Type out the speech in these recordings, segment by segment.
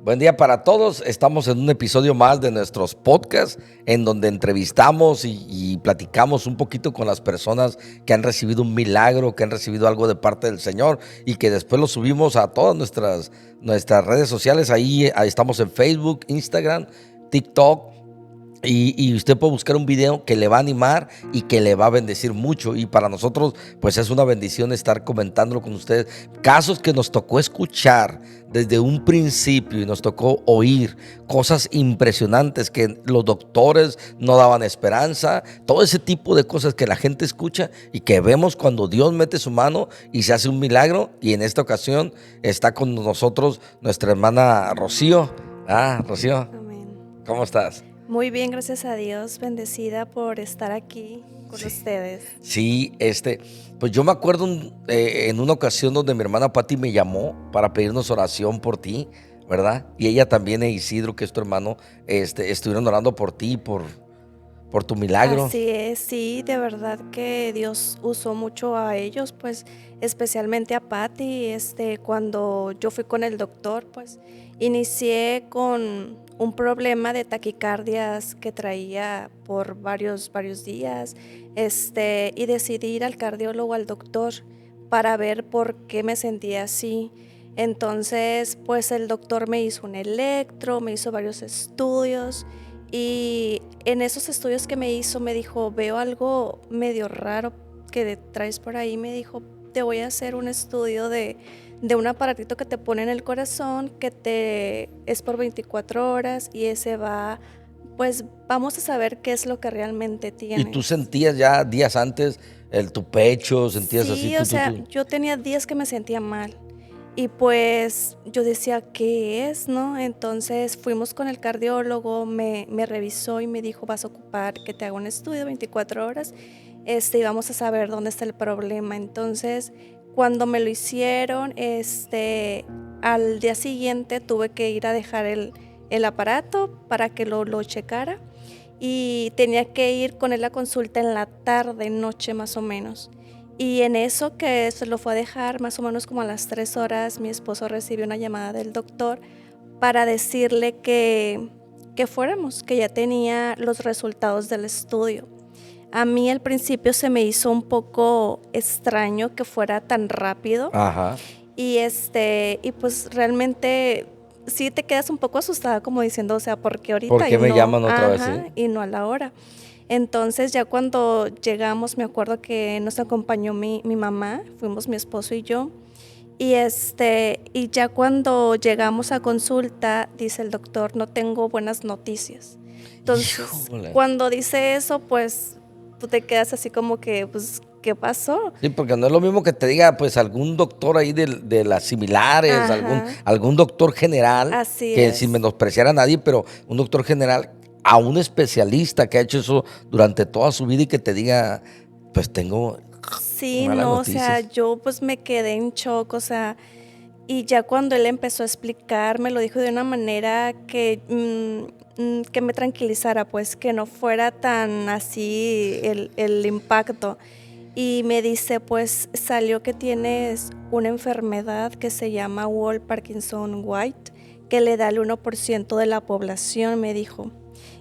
Buen día para todos. Estamos en un episodio más de nuestros podcasts en donde entrevistamos y platicamos un poquito con las personas que han recibido un milagro, que han recibido algo de parte del Señor y que después lo subimos a todas nuestras redes sociales. Ahí estamos en Facebook, Instagram, TikTok. Y usted puede buscar un video que le va a animar y que le va a bendecir mucho. Y para nosotros, pues es una bendición estar comentándolo con ustedes. Casos que nos tocó escuchar desde un principio y nos tocó oír cosas impresionantes que los doctores no daban esperanza. Todo ese tipo de cosas que la gente escucha y que vemos cuando Dios mete su mano y se hace un milagro. Y en esta ocasión está con nosotros nuestra hermana Rocío. Rocío, Amén. ¿cómo estás? Muy bien, gracias a Dios, bendecida por estar aquí con ustedes. Sí, pues yo me acuerdo en una ocasión donde mi hermana Pati me llamó para pedirnos oración por ti, ¿verdad? Y ella también, Isidro, que es tu hermano, estuvieron orando por ti, por tu milagro. Así es, sí, de verdad que Dios usó mucho a ellos, pues especialmente a Patty, cuando yo fui con el doctor, pues inicié con un problema de taquicardias que traía por varios días, y decidí ir al cardiólogo, al doctor, para ver por qué me sentía así. Entonces, pues el doctor me hizo un electro, me hizo varios estudios. Y en esos estudios que me hizo, me dijo, veo algo medio raro que traes por ahí. Me dijo, te voy a hacer un estudio de un aparatito que te pone en el corazón, es por 24 horas y ese pues vamos a saber qué es lo que realmente tienes. ¿Y tú sentías ya días antes tu pecho, sentías así? Sí, o sea, yo tenía días que me sentía mal. Y pues yo decía, ¿qué es, no? Entonces fuimos con el cardiólogo, me revisó y me dijo, vas a ocupar que te haga un estudio de 24 horas y vamos a saber dónde está el problema. Entonces, cuando me lo hicieron, al día siguiente tuve que ir a dejar el aparato para que lo checara y tenía que ir con él a consulta en la tarde, noche más o menos. Y en eso que se lo fue a dejar, más o menos como a las 3 horas, mi esposo recibió una llamada del doctor para decirle que fuéramos, que ya tenía los resultados del estudio. A mí al principio se me hizo un poco extraño que fuera tan rápido. Ajá. Y pues realmente sí te quedas un poco asustada como diciendo, o sea, ¿por qué ahorita? ¿Por qué me llaman otra vez? ¿Sí? Y no a la hora. Entonces ya cuando llegamos, me acuerdo que nos acompañó mi mamá, fuimos mi esposo y yo, y y ya cuando llegamos a consulta, dice el doctor, no tengo buenas noticias. Entonces, Híjole. cuando dice eso, pues tú te quedas así como que, pues, ¿qué pasó? Sí, porque no es lo mismo que te diga, pues, algún doctor ahí de las similares, algún doctor general, Así que es. sin menospreciar a nadie, pero un doctor general, a un especialista que ha hecho eso durante toda su vida y que te diga, pues tengo Sí, malas no, noticias. o sea, yo pues me quedé en shock, o sea, y ya cuando él empezó a explicar, me lo dijo de una manera que me tranquilizara, pues que no fuera tan así el impacto. Y me dice, pues salió que tienes una enfermedad que se llama Wall-Parkinson-White, que le da el 1% de la población, me dijo.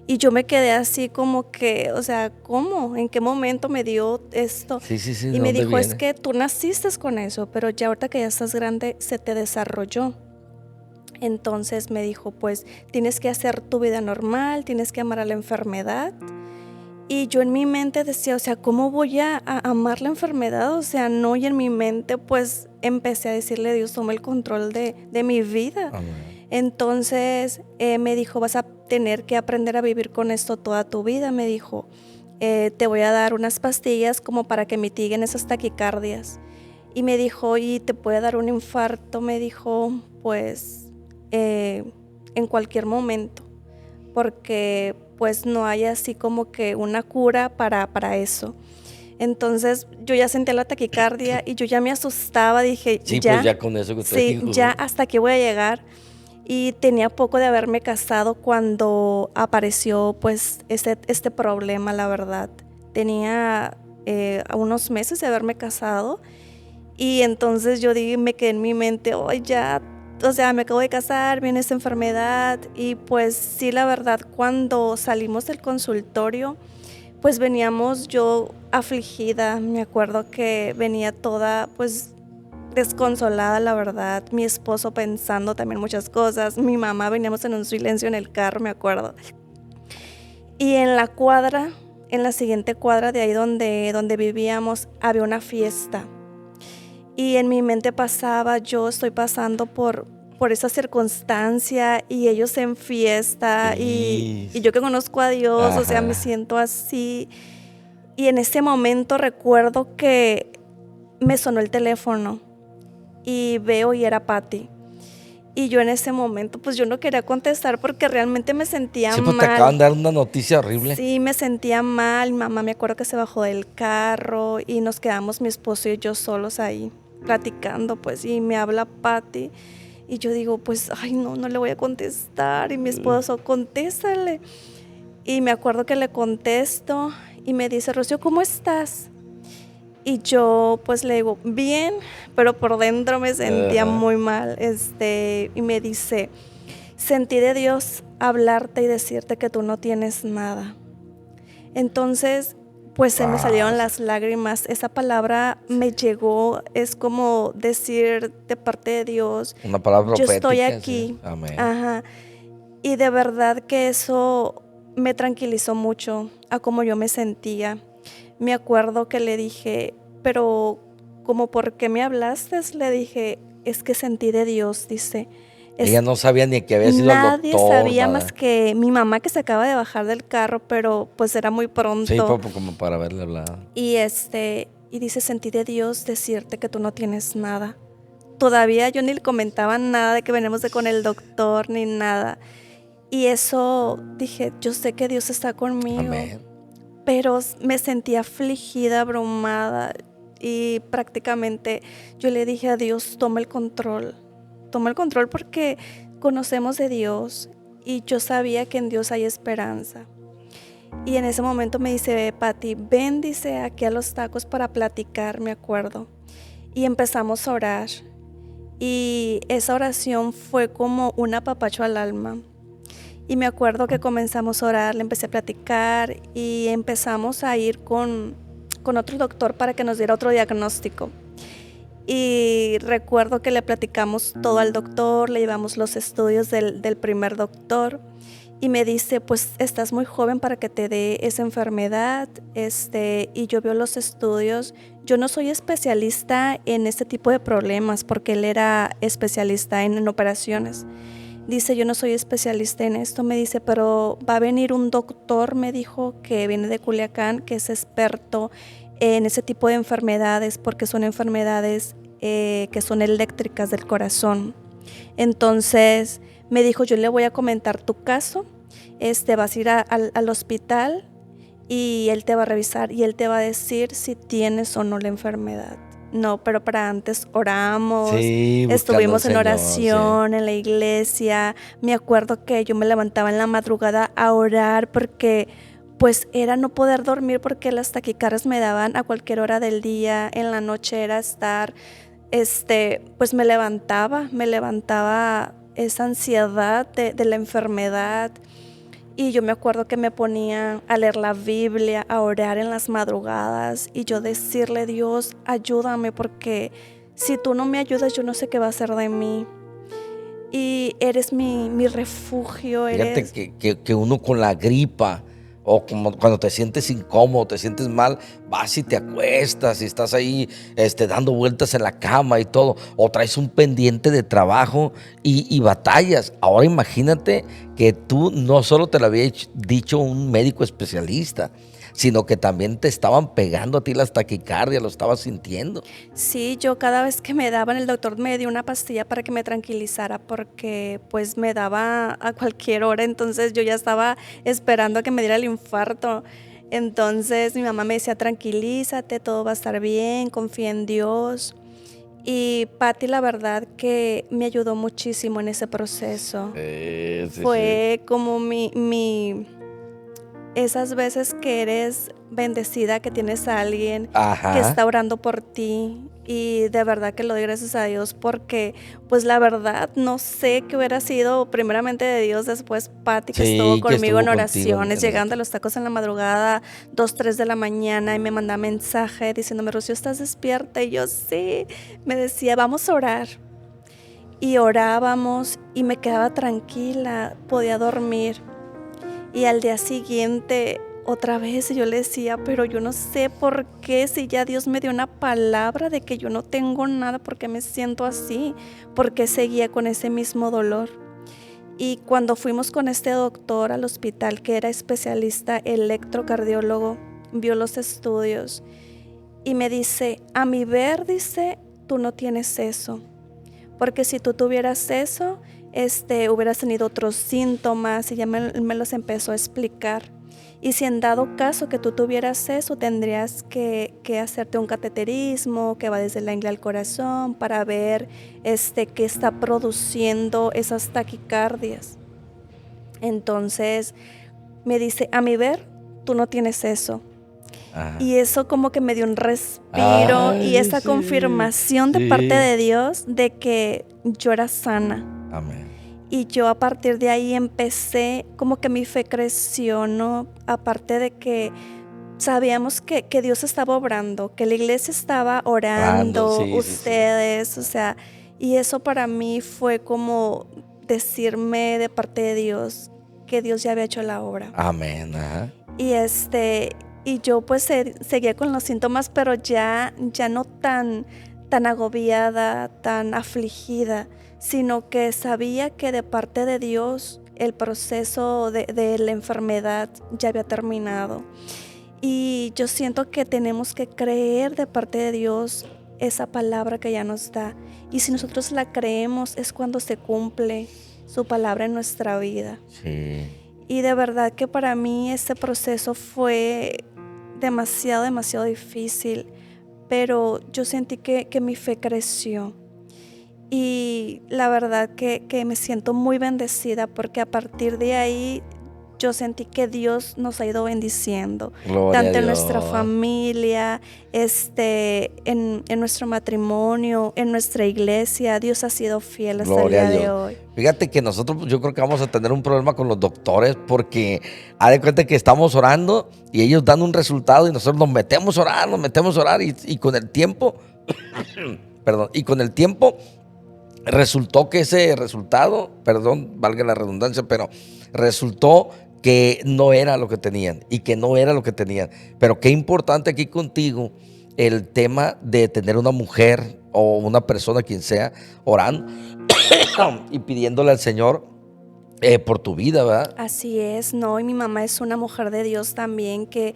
Y yo me quedé así como que, o sea, ¿cómo? ¿En qué momento me dio esto? Sí, Y me dijo, es que tú naciste con eso, pero ya ahorita que ya estás grande, se te desarrolló. Entonces me dijo, pues tienes que hacer tu vida normal, tienes que amar a la enfermedad. Y yo en mi mente decía, o sea, ¿cómo voy a amar la enfermedad? O sea, no, y en mi mente pues empecé a decirle, Dios, toma el control de mi vida. Amén. Entonces me dijo, vas a tener que aprender a vivir con esto toda tu vida, me dijo. Te voy a dar unas pastillas como para que mitiguen esas taquicardias. Y me dijo, y te puede dar un infarto, me dijo, pues en cualquier momento, porque pues no hay así como que una cura para eso. Entonces yo ya sentía la taquicardia y yo ya me asustaba, dije, Sí, ya, pues ya con eso que te sí, digo. ya hasta aquí voy a llegar. Y tenía poco de haberme casado cuando apareció pues este problema, la verdad. Tenía unos meses de haberme casado y entonces yo dije, me quedé en mi mente, oh, ya o sea, me acabo de casar, viene esta enfermedad y pues sí, la verdad, cuando salimos del consultorio, pues veníamos yo afligida, me acuerdo que venía toda pues desconsolada, la verdad, mi esposo pensando también muchas cosas, mi mamá veníamos en un silencio en el carro, me acuerdo. Y en la cuadra, en la siguiente cuadra de ahí donde vivíamos, había una fiesta. Y en mi mente pasaba, yo estoy pasando por esa circunstancia y ellos en fiesta y yo que conozco a Dios, o sea, me Ajá. siento así. Y en ese momento recuerdo que me sonó el teléfono y veo y era Patty. Y yo en ese momento, pues yo no quería contestar porque realmente me sentía Sí, pues te acaban mal. de dar una noticia horrible. Sí, me sentía mal. Mi mamá me acuerdo que se bajó del carro y nos quedamos mi esposo y yo solos ahí platicando, pues, y me habla Patty y yo digo, pues, ay, no, no le voy a contestar. Y mi esposo, contéstale. Y me acuerdo que le contesto y me dice, Rocío, ¿cómo estás? Y yo pues le digo, bien, pero por dentro me sentía Ajá. muy mal. Y me dice, sentí de Dios hablarte y decirte que tú no tienes nada. Entonces, pues se me Wow. salieron las lágrimas. Esa palabra me llegó, es como decir de parte de Dios, Una palabra yo estoy profética, sí. aquí. Amén. Ajá. Y de verdad que eso me tranquilizó mucho a cómo yo me sentía. Me acuerdo que le dije, pero como por qué me hablaste, le dije, es que sentí de Dios, dice. Ella Es, no sabía ni que había sido al nadie doctor, sabía más nada. que mi mamá que se acaba de bajar del carro, pero pues era muy Sí, pronto. como para haberle hablado. Y dice, sentí de Dios decirte que tú no tienes nada. Todavía yo ni le comentaba nada de que venimos de con el doctor ni nada. Y eso dije, yo sé que Dios está conmigo, Amén. pero me sentía afligida, abrumada y prácticamente yo le dije a Dios, toma el control porque conocemos de Dios y yo sabía que en Dios hay esperanza. Y en ese momento me dice, Pati, ven, dice, aquí a los tacos para platicar, me acuerdo. Y empezamos a orar. Y esa oración fue como un apapacho al alma. Y me acuerdo que comenzamos a orar, le empecé a platicar y empezamos a ir con otro doctor para que nos diera otro diagnóstico. Y recuerdo que le platicamos todo al doctor, le llevamos los estudios del primer doctor y me dice, pues estás muy joven para que te dé esa enfermedad, y yo veo los estudios. Yo no soy especialista en este tipo de problemas porque él era especialista en operaciones. Dice, yo no soy especialista en esto, me dice, pero va a venir un doctor, me dijo, que viene de Culiacán, que es experto en ese tipo de enfermedades, porque son enfermedades que son eléctricas del corazón. Entonces me dijo, yo le voy a comentar tu caso, vas a ir al hospital y él te va a revisar y él te va a decir si tienes o no la enfermedad. No, pero para antes oramos, Sí, buscando al estuvimos en Señor, sí. oración en la iglesia. Me acuerdo que yo me levantaba en la madrugada a orar porque pues era no poder dormir porque las taquicardias me daban a cualquier hora del día. En la noche era estar, pues me levantaba esa ansiedad de la enfermedad. Y yo me acuerdo que me ponía a leer la Biblia, a orar en las madrugadas y yo decirle, Dios, ayúdame porque si tú no me ayudas yo no sé qué va a ser de mí. Y eres mi refugio, Fíjate eres... que uno con la gripa o como cuando te sientes incómodo, te sientes mal, vas y te acuestas y estás ahí dando vueltas en la cama y todo, o traes un pendiente de trabajo y batallas. Ahora imagínate que tú no solo te lo había dicho un médico especialista, sino que también te estaban pegando a ti las taquicardias, lo estabas sintiendo. Sí, yo cada vez que me daban, el doctor me dio una pastilla para que me tranquilizara porque pues me daba a cualquier hora, entonces yo ya estaba esperando a que me diera el infarto. Entonces mi mamá me decía, tranquilízate, todo va a estar bien, confía en Dios. Y Patti, la verdad que me ayudó muchísimo en ese proceso. Sí. Fue como esas veces que eres bendecida, que tienes a alguien que Ajá. está orando por ti Y de verdad que lo doy gracias a Dios porque, pues la verdad, no sé qué hubiera sido primeramente de Dios, después Pati que estuvo Sí, que conmigo estuvo en contigo oraciones, en llegando a esto. los tacos en la madrugada, 2, 3 de la mañana y me mandaba mensaje diciéndome, Rocío, ¿estás despierta? Y yo sí, me decía, vamos a orar. Y orábamos y me quedaba tranquila, podía dormir. Y al día siguiente, otra vez yo le decía, pero yo no sé por qué, si ya Dios me dio una palabra de que yo no tengo nada, ¿por qué me siento así? ¿Por qué seguía con ese mismo dolor? Y cuando fuimos con este doctor al hospital, que era especialista electrocardiólogo, vio los estudios y me dice, a mi ver, dice, tú no tienes eso. Porque si tú tuvieras eso, hubieras tenido otros síntomas y ya me los empezó a explicar. Y si en dado caso que tú tuvieras eso, tendrías que hacerte un cateterismo que va desde la ingle al corazón para ver qué está produciendo esas taquicardias. Entonces me dice, a mi ver, tú no tienes eso. Ajá. Y eso como que me dio un respiro y Ay, esa sí, confirmación de parte sí. de Dios de que yo era sana. Amén. Y yo a partir de ahí empecé, como que mi fe creció, ¿no? Aparte de que sabíamos que Dios estaba obrando, que la iglesia estaba Orando, orando, sí, sí, sí. ustedes, o sea, y eso para mí fue como decirme de parte de Dios que Dios ya había hecho la obra. Amén, ajá. Y y yo pues seguía con los síntomas, pero ya no tan agobiada, tan afligida, sino que sabía que de parte de Dios el proceso de la enfermedad ya había terminado. Y yo siento que tenemos que creer de parte de Dios esa palabra que ya nos da. Y si nosotros la creemos es cuando se cumple su palabra en nuestra vida. Sí. Y de verdad que para mí este proceso fue demasiado difícil, pero yo sentí que mi fe creció. Y la verdad que me siento muy bendecida porque a partir de ahí yo sentí que Dios nos ha ido bendiciendo, Gloria a tanto en nuestra Dios. familia, en nuestro matrimonio, en nuestra iglesia. Dios ha sido fiel hasta el Gloria a día de Dios. hoy. Fíjate que nosotros, yo creo que vamos a tener un problema con los doctores porque haz de cuenta que estamos orando y ellos dan un resultado y nosotros nos metemos a orar y con el tiempo, perdón, y con el tiempo resultó que ese resultado, perdón, valga la redundancia, pero resultó que no era lo que tenían y que no era lo que tenían. Pero qué importante aquí contigo el tema de tener una mujer o una persona, quien sea, orando y pidiéndole al Señor por tu vida, ¿verdad? Así es, no, y mi mamá es una mujer de Dios también, que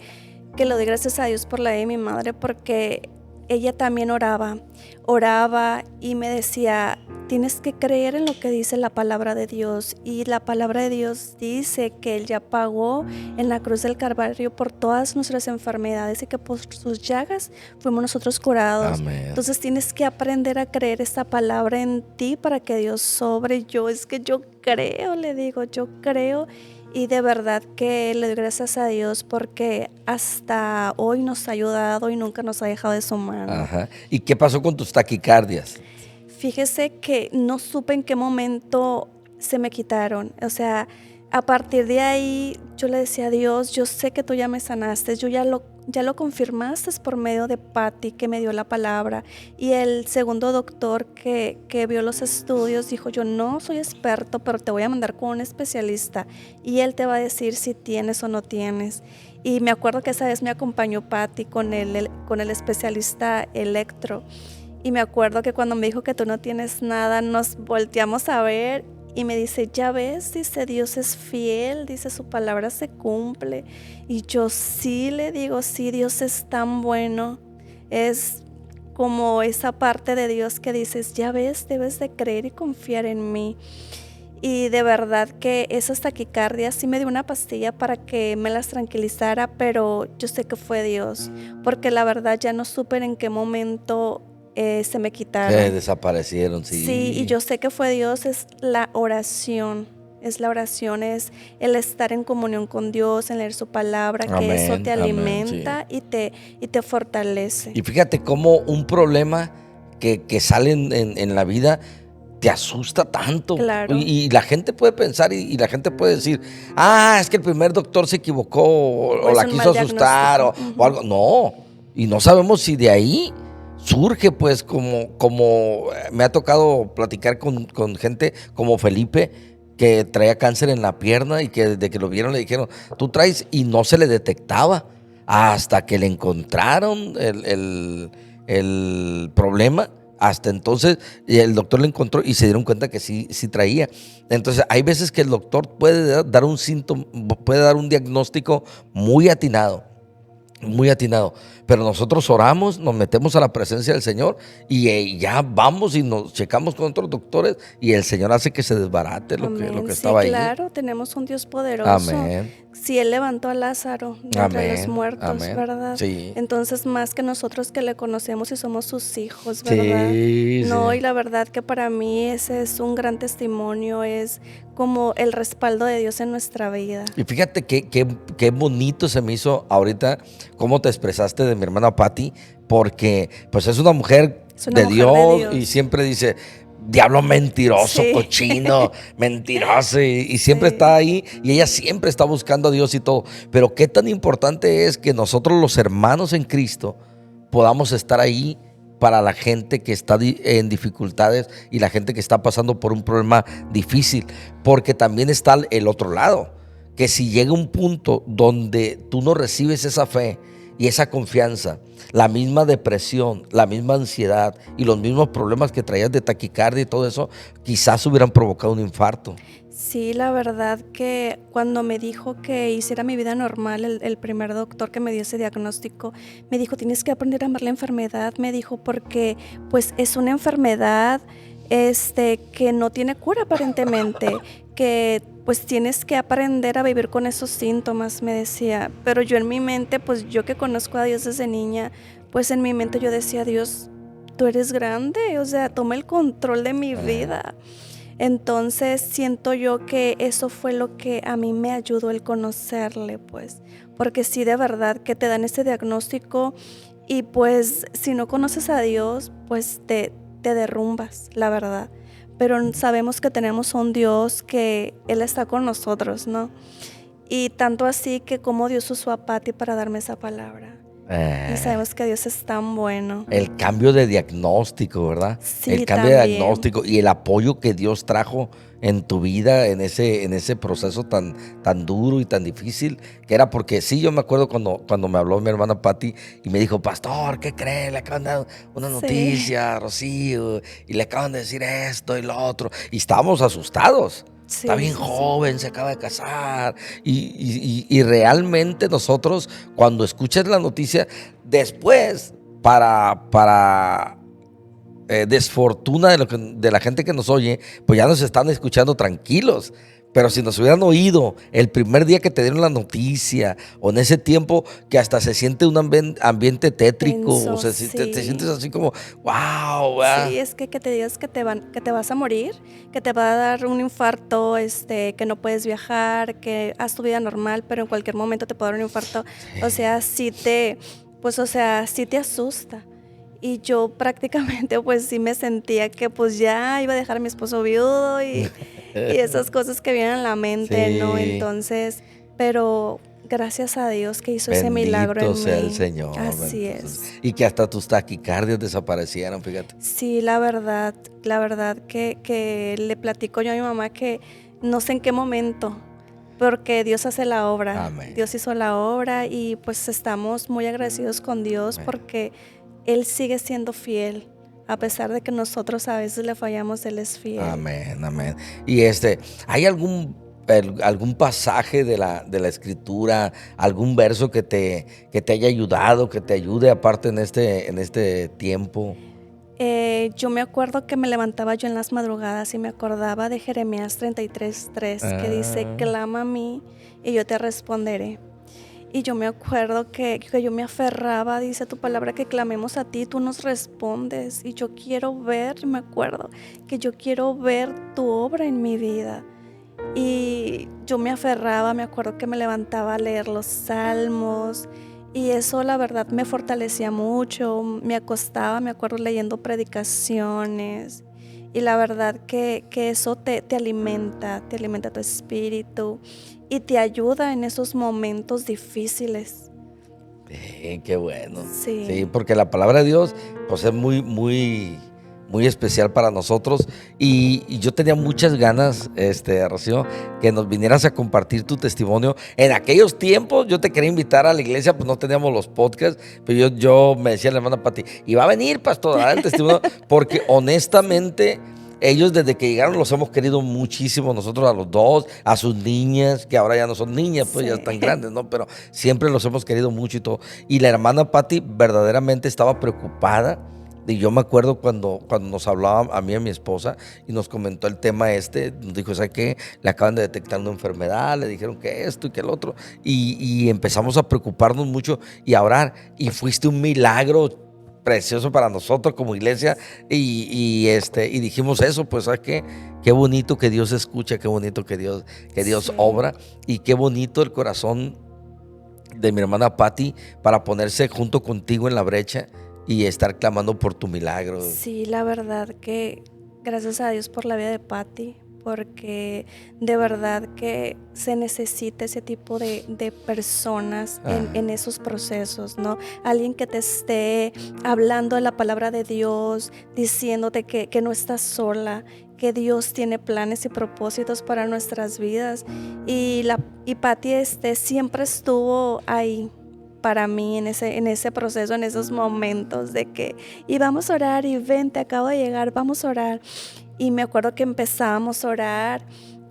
le doy gracias a Dios por la de mi madre, porque ella también oraba y me decía, tienes que creer en lo que dice la palabra de Dios, y la palabra de Dios dice que Él ya pagó en la cruz del Calvario por todas nuestras enfermedades y que por sus llagas fuimos nosotros curados. Amén. Entonces tienes que aprender a creer esta palabra en ti para que Dios sobre. Es que yo creo, le digo, yo creo. Y de verdad que le doy gracias a Dios porque hasta hoy nos ha ayudado y nunca nos ha dejado de su mano. Ajá. ¿Y qué pasó con tus taquicardias? Fíjese que no supe en qué momento se me quitaron. O sea, a partir de ahí yo le decía a Dios, yo sé que tú ya me sanaste, yo ya lo confirmaste por medio de Pati que me dio la palabra. Y el segundo doctor que vio los estudios dijo, yo no soy experto, pero te voy a mandar con un especialista y él te va a decir si tienes o no tienes. Y me acuerdo que esa vez me acompañó Pati con el especialista electro. Y me acuerdo que cuando me dijo que tú no tienes nada, nos volteamos a ver y me dice, ya ves, dice, Dios es fiel, dice, su palabra se cumple. Y yo sí le digo, sí, Dios es tan bueno. Es como esa parte de Dios que dices, ya ves, debes de creer y confiar en mí. Y de verdad que esas taquicardias sí me dio una pastilla para que me las tranquilizara, pero yo sé que fue Dios, porque la verdad ya no supe en qué momento se me Se quitaron. desaparecieron, Sí, y sí. yo sé que fue Dios, es la oración. Es la oración, es el estar en comunión con Dios, en leer su palabra, que Amén, eso te amén, alimenta y te fortalece. Y fíjate cómo un problema que sale en la vida te asusta tanto. Claro, Y la gente puede pensar y la gente puede decir, es que el primer doctor se equivocó o o es la un quiso mal asustar diagnóstico. o algo. No, y no sabemos si de ahí surge, pues, como me ha tocado platicar con gente como Felipe, que traía cáncer en la pierna y que desde que lo vieron le dijeron, tú traes, y no se le detectaba hasta que le encontraron el problema. Hasta entonces el doctor le encontró y se dieron cuenta que sí traía. Entonces hay veces que el doctor puede dar un síntoma, puede dar un diagnóstico muy atinado, muy atinado. Pero nosotros oramos, nos metemos a la presencia del Señor y ya vamos y nos checamos con otros doctores y el Señor hace que se desbarate lo Amén. que Sí, estaba ahí. claro, tenemos un Dios poderoso. Amén, Si Él levantó a Lázaro de entre los amén, muertos, amén. ¿verdad? Sí, Entonces, más que nosotros que le conocemos y somos sus hijos, ¿verdad? sí, No, y sí. la verdad que para mí ese es un gran testimonio, es como el respaldo de Dios en nuestra vida. Y fíjate qué bonito se me hizo ahorita cómo te expresaste de mi hermana Patti, porque pues es una mujer Es una de mujer de Dios y Dios. siempre dice, diablo mentiroso, Sí, cochino, mentiroso, y siempre está sí. ahí y ella siempre está buscando a Dios y todo. Pero qué tan importante es que nosotros los hermanos en Cristo podamos estar ahí para la gente que está en dificultades y la gente que está pasando por un problema difícil, porque también está el otro lado, que si llega un punto donde tú no recibes esa fe y esa confianza, la misma depresión, la misma ansiedad y los mismos problemas que traías de taquicardia y todo eso, quizás hubieran provocado un infarto. Sí, la verdad que cuando me dijo que hiciera mi vida normal, el primer doctor que me dio ese diagnóstico, me dijo, tienes que aprender a amar la enfermedad, me dijo, porque pues es una enfermedad que no tiene cura aparentemente, que pues tienes que aprender a vivir con esos síntomas, me decía. Pero yo en mi mente, pues yo que conozco a Dios desde niña, pues en mi mente yo decía, Dios, tú eres grande, o sea, toma el control de mi vida. Entonces siento yo que eso fue lo que a mí me ayudó el conocerle, pues, porque sí, de verdad que te dan ese diagnóstico y pues si no conoces a Dios, pues te derrumbas, la verdad. Pero sabemos que tenemos un Dios que Él está con nosotros, ¿no? Y tanto así que como Dios usó a Patti para darme esa palabra. Y Eh, sabemos que Dios es tan bueno. el cambio de diagnóstico, ¿verdad? El Sí, cambio de también. diagnóstico y el apoyo que Dios trajo en tu vida en ese proceso tan duro y tan difícil, que era porque sí, yo me acuerdo cuando me habló mi hermana Patti y me dijo, pastor, ¿qué cree? Le acaban de dar una Sí, noticia a Rocío y le acaban de decir esto y lo otro. Y estábamos asustados. Está sí, bien sí, sí. joven, se acaba de casar. Y realmente nosotros, cuando escuchas la noticia, después, para desfortuna de la gente que nos oye, pues ya nos están escuchando tranquilos. Pero si nos hubieran oído el primer día que te dieron la noticia, o en ese tiempo que hasta se siente un ambiente tétrico, o Tenso, te sientes sí. así como, wow, Sí, es que te digas que te vas a morir, que te va a dar un infarto, que no puedes viajar, que haz tu vida normal, pero en cualquier momento te puede dar un infarto. O sea, sí te asusta. Y yo prácticamente pues sí me sentía que pues ya iba a dejar a mi esposo viudo y esas cosas que vienen a la mente, ¿no? sí. Entonces, pero gracias a Dios que hizo ese milagro Bendito en sea el mí. Señor, Así bendito sea es. y que hasta tus taquicardias desaparecieran, fíjate. Sí, la verdad que le platico yo a mi mamá que no sé en qué momento, porque Dios hace la obra, Amén. Dios hizo la obra y pues estamos muy agradecidos con Dios Amén. porque Él sigue siendo fiel, a pesar de que nosotros a veces le fallamos, Él es fiel. Amén, amén. Y ¿hay algún pasaje de la escritura, algún verso que te haya ayudado, que te ayude aparte en este tiempo? Yo me acuerdo que me levantaba yo en las madrugadas y me acordaba de Jeremías 33:3 que dice, Ah, clama a mí y yo te responderé. Y yo me acuerdo que yo me aferraba, dice tu palabra, que clamemos a ti, tú nos respondes. Y yo me acuerdo que yo quiero ver tu obra en mi vida. Y yo me aferraba, me acuerdo que me levantaba a leer los salmos y eso la verdad me fortalecía mucho. Me acostaba, me acuerdo leyendo predicaciones y la verdad que eso te alimenta tu espíritu y te ayuda en esos momentos difíciles. Qué bueno. Sí, Sí. porque la palabra de Dios, pues es muy, muy, muy especial para nosotros. Y yo tenía muchas ganas, Rocío, que nos vinieras a compartir tu testimonio. En aquellos tiempos yo te quería invitar a la iglesia, pues no teníamos los podcasts, pero yo me decía la hermana Pati, y va a venir, pastor, a dar el testimonio, porque Sí. honestamente ellos desde que llegaron los hemos querido muchísimo, nosotros a los dos, a sus niñas, que ahora ya no son niñas, pues ya Sí. están grandes, ¿no? Pero siempre los hemos querido mucho y todo. Y la hermana Patti verdaderamente estaba preocupada. Y yo me acuerdo cuando nos hablaba a mí y a mi esposa y nos comentó el tema nos dijo, ¿sabes qué? Le acaban de detectar una enfermedad, le dijeron que esto y que el otro. Y empezamos a preocuparnos mucho y a orar. Y fuiste un milagro precioso para nosotros como iglesia y dijimos eso, pues ¿sabes qué? Qué bonito que Dios escucha, qué bonito que Dios Sí. obra y qué bonito el corazón de mi hermana Patti para ponerse junto contigo en la brecha y estar clamando por tu milagro. Sí, la verdad que gracias a Dios por la vida de Patty, porque de verdad que se necesita ese tipo de personas Ah, en esos procesos, ¿no? Alguien que te esté hablando de la palabra de Dios, diciéndote que no estás sola, que Dios tiene planes y propósitos para nuestras vidas. Y Patty siempre estuvo ahí para mí en ese proceso, en esos momentos de que y vamos a orar y ven, te acabo de llegar, vamos a orar. Y me acuerdo que empezábamos a orar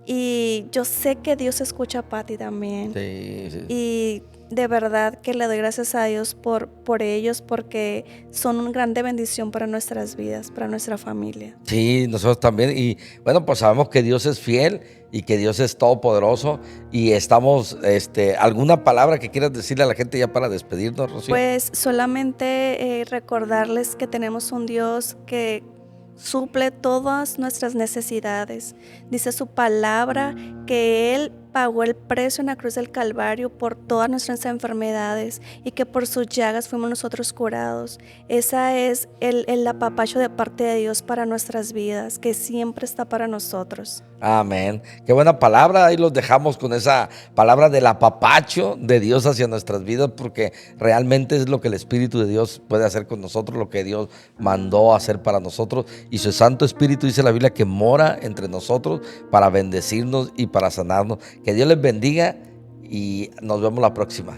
y yo sé que Dios escucha a Patty también. sí, sí. Y de verdad que le doy gracias a Dios por ellos porque son una grande bendición para nuestras vidas, para nuestra familia. Sí, nosotros también. Y bueno, pues sabemos que Dios es fiel y que Dios es todopoderoso. Y estamos, ¿alguna palabra que quieras decirle a la gente ya para despedirnos, Rocío? Pues solamente recordarles que tenemos un Dios que suple todas nuestras necesidades. Dice su palabra que Él pagó el precio en la cruz del Calvario por todas nuestras enfermedades y que por sus llagas fuimos nosotros curados. Esa es el apapacho de parte de Dios para nuestras vidas, que siempre está para nosotros. Amén. Qué buena palabra. Ahí los dejamos con esa palabra del apapacho de Dios hacia nuestras vidas, porque realmente es lo que el Espíritu de Dios puede hacer con nosotros, lo que Dios mandó hacer para nosotros. Y su Santo Espíritu dice la Biblia que mora entre nosotros para bendecirnos y para sanarnos. Que Dios les bendiga y nos vemos la próxima.